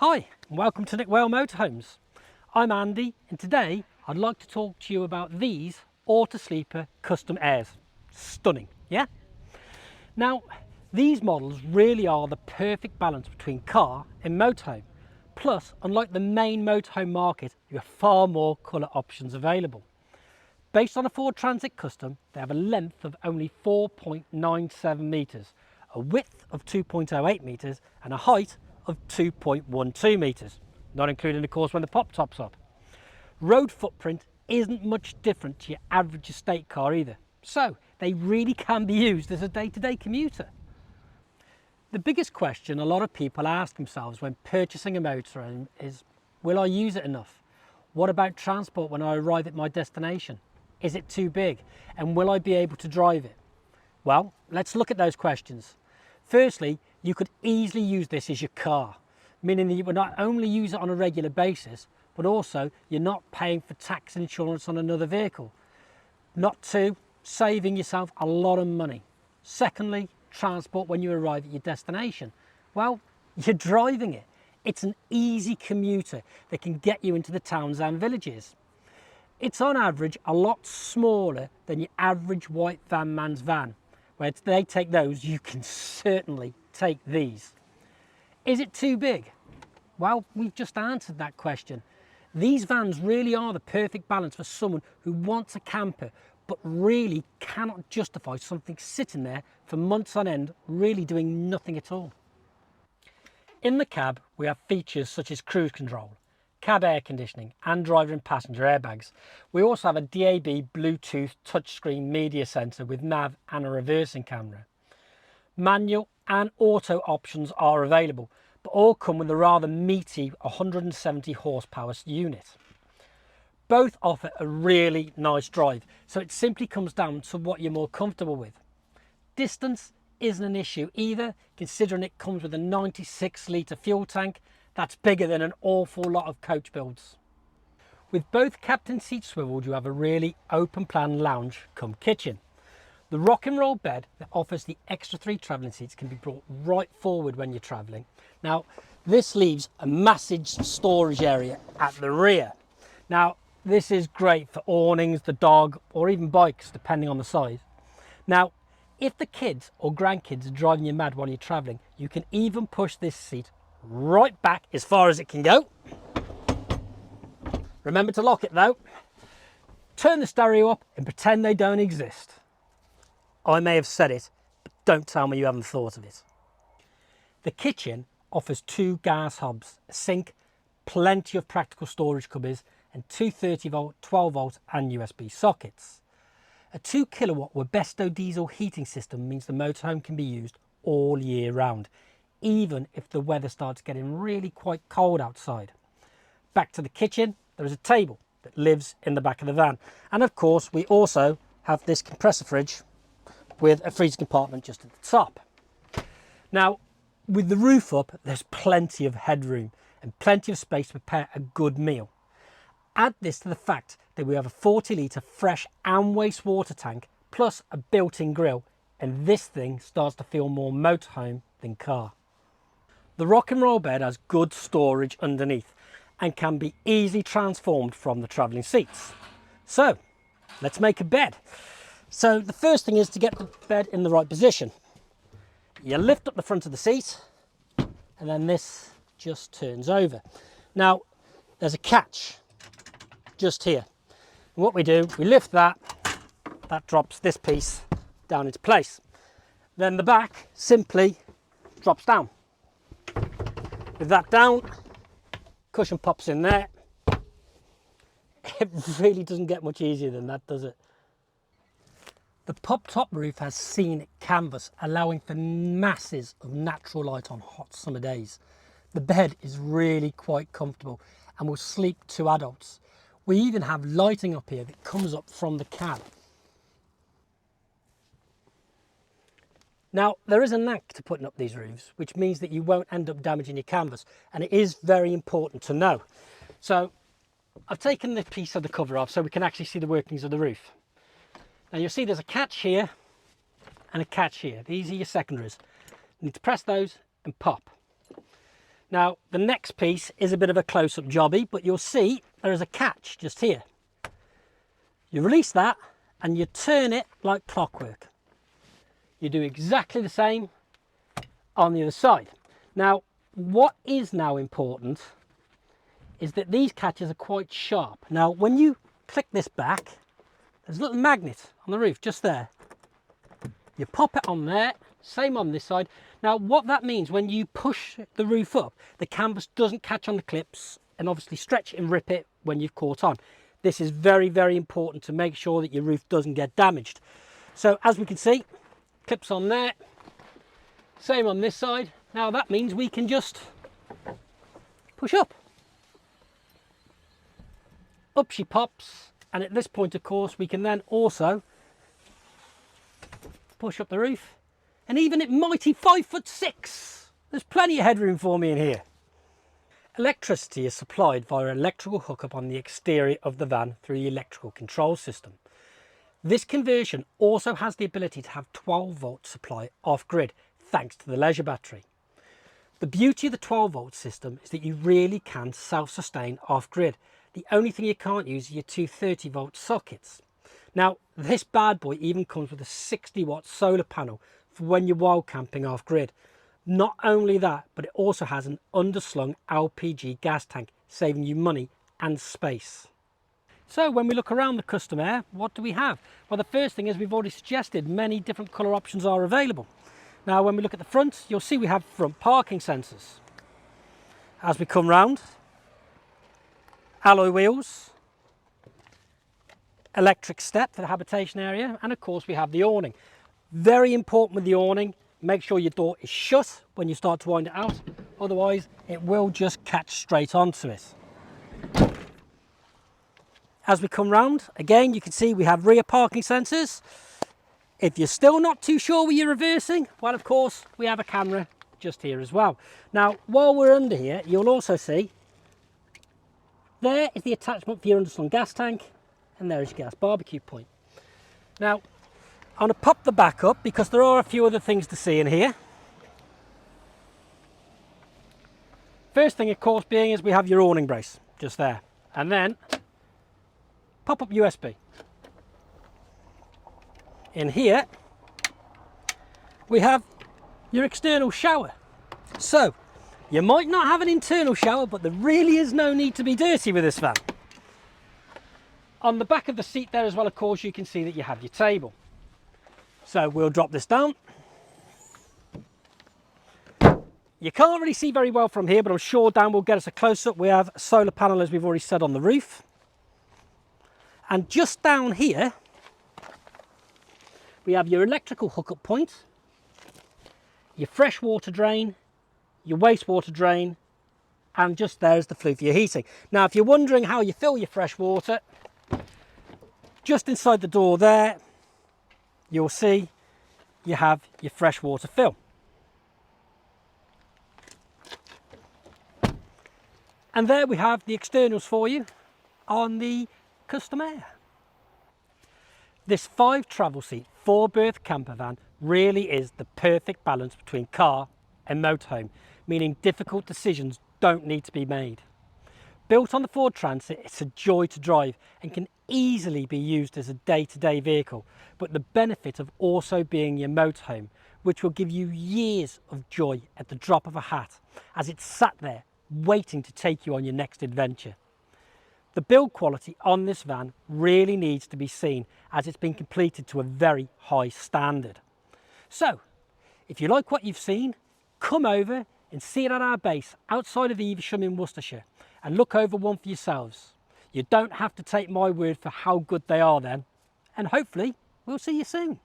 Hi, and welcome to Nick Whale Motorhomes. I'm Andy, and today I'd like to talk to you about these Auto Sleeper Custom Airs. Stunning, yeah? Now, these models really are the perfect balance between car and motorhome. Plus, unlike the main motorhome market, you have far more colour options available. Based on a Ford Transit Custom, they have a length of only 4.97 metres, a width of 2.08 metres and a height of 2.12 metres, not including of course when the pop top's up. Road footprint isn't much different to your average estate car either, so they really can be used as a day-to-day commuter. The biggest question a lot of people ask themselves when purchasing a motorhome is, will I use it enough? What about transport when I arrive at my destination? Is it too big? And will I be able to drive it? Well, let's look at those questions. Firstly, you could easily use this as your car, meaning that you would not only use it on a regular basis, but also you're not paying for tax and insurance on another vehicle. Not two, saving yourself a lot of money. Secondly, transport when you arrive at your destination. Well, you're driving it. It's an easy commuter that can get you into the towns and villages. It's on average a lot smaller than your average white van man's van. Where they take those, you can certainly take these. Is it too big? Well, we've just answered that question. These vans really are the perfect balance for someone who wants a camper but really cannot justify something sitting there for months on end, really doing nothing at all. In the cab, we have features such as cruise control, cab air conditioning and driver and passenger airbags. We also have a DAB Bluetooth touchscreen media centre with nav and a reversing camera. Manual and auto options are available, but all come with a rather meaty 170 horsepower unit. Both offer a really nice drive, so it simply comes down to what you're more comfortable with. Distance isn't an issue either, considering it comes with a 96 litre fuel tank. That's bigger than an awful lot of coach builds. With both captain seats swiveled, you have a really open plan lounge come kitchen. The rock and roll bed that offers the extra 3 travelling seats can be brought right forward when you're travelling. Now, this leaves a massive storage area at the rear. Now, this is great for awnings, the dog, or even bikes, depending on the size. Now, if the kids or grandkids are driving you mad while you're travelling, you can even push this seat right back as far as it can go. Remember to lock it though. Turn the stereo up and pretend they don't exist. I may have said it, but don't tell me you haven't thought of it. The kitchen offers 2 gas hobs, a sink, plenty of practical storage cupboards, and 2 30-volt, 12-volt and USB sockets. A 2 kilowatt Webesto diesel heating system means the motorhome can be used all year round, even if the weather starts getting really quite cold outside. Back to the kitchen, there is a table that lives in the back of the van. And of course, we also have this compressor fridge with a freezer compartment just at the top. Now, with the roof up, there's plenty of headroom and plenty of space to prepare a good meal. Add this to the fact that we have a 40 litre fresh and wastewater tank, plus a built-in grill, and this thing starts to feel more motorhome than car. The rock and roll bed has good storage underneath and can be easily transformed from the travelling seats. So, let's make a bed. So the first thing is to get the bed in the right position. You lift up the front of the seat and then this just turns over. Now, there's a catch just here. And what we do, we lift that drops this piece down into place. Then the back simply drops down. With that down, cushion pops in there. It really doesn't get much easier than that, does it? The pop-top roof has scenic canvas, allowing for masses of natural light on hot summer days. The bed is really quite comfortable and will sleep 2 adults. We even have lighting up here that comes up from the cab. Now, there is a knack to putting up these roofs, which means that you won't end up damaging your canvas, and it is very important to know. So, I've taken this piece of the cover off so we can actually see the workings of the roof. Now you'll see there's a catch here and a catch here. These are your secondaries. You need to press those and pop. Now, the next piece is a bit of a close-up jobby, but you'll see there is a catch just here. You release that and you turn it like clockwork. You do exactly the same on the other side. Now, what is now important is that these catches are quite sharp. Now, when you click this back, there's a little magnet on the roof just there. You pop it on there, same on this side. Now, what that means, when you push the roof up, the canvas doesn't catch on the clips and obviously stretch it and rip it when you've caught on. This is very, very important to make sure that your roof doesn't get damaged. So as we can see, clips on there, same on this side. Now that means we can just push up. Up she pops, and at this point, of course, we can then also push up the roof, and even at mighty 5'6", there's plenty of headroom for me in here. Electricity is supplied via an electrical hookup on the exterior of the van through the electrical control system. This conversion also has the ability to have 12-volt supply off-grid thanks to the leisure battery. The beauty of the 12-volt system is that you really can self-sustain off-grid. The only thing you can't use are your two 30-volt sockets. Now, this bad boy even comes with a 60-watt solar panel for when you're wild camping off-grid. Not only that, but it also has an underslung LPG gas tank, saving you money and space. So when we look around the Custom Air, what do we have? Well, the first thing is we've already suggested many different colour options are available. Now, when we look at the front, you'll see we have front parking sensors. As we come round, alloy wheels, electric step for the habitation area, and of course we have the awning. Very important with the awning, make sure your door is shut when you start to wind it out, otherwise it will just catch straight onto it. As we come round, again you can see we have rear parking sensors. If you're still not too sure where you're reversing, well, of course we have a camera just here as well. Now, while we're under here, you'll also see there is the attachment for your underslung gas tank, and there is your gas barbecue point. Now, I'm going to pop the back up because there are a few other things to see in here. First thing, of course, being is we have your awning brace just there, and then pop up USB. In here, we have your external shower. So, you might not have an internal shower, but there really is no need to be dirty with this van. On the back of the seat there as well, of course, you can see that you have your table. So we'll drop this down. You can't really see very well from here, but I'm sure Dan will get us a close-up. We have a solar panel, as we've already said, on the roof. And just down here, we have your electrical hookup point, your freshwater drain, your wastewater drain, and just there's the flue for your heating. Now, if you're wondering how you fill your fresh water, just inside the door there, you'll see you have your freshwater fill. And there we have the externals for you on the Custom Air. This 5 travel seat 4-berth camper van really is the perfect balance between car and motorhome, meaning difficult decisions don't need to be made. Built on the Ford Transit, it's a joy to drive and can easily be used as a day-to-day vehicle, but the benefit of also being your motorhome, which will give you years of joy at the drop of a hat, as it's sat there waiting to take you on your next adventure. The build quality on this van really needs to be seen, as it's been completed to a very high standard. So, if you like what you've seen, come over and see it at our base outside of Evesham in Worcestershire and look over one for yourselves. You don't have to take my word for how good they are then, and hopefully we'll see you soon.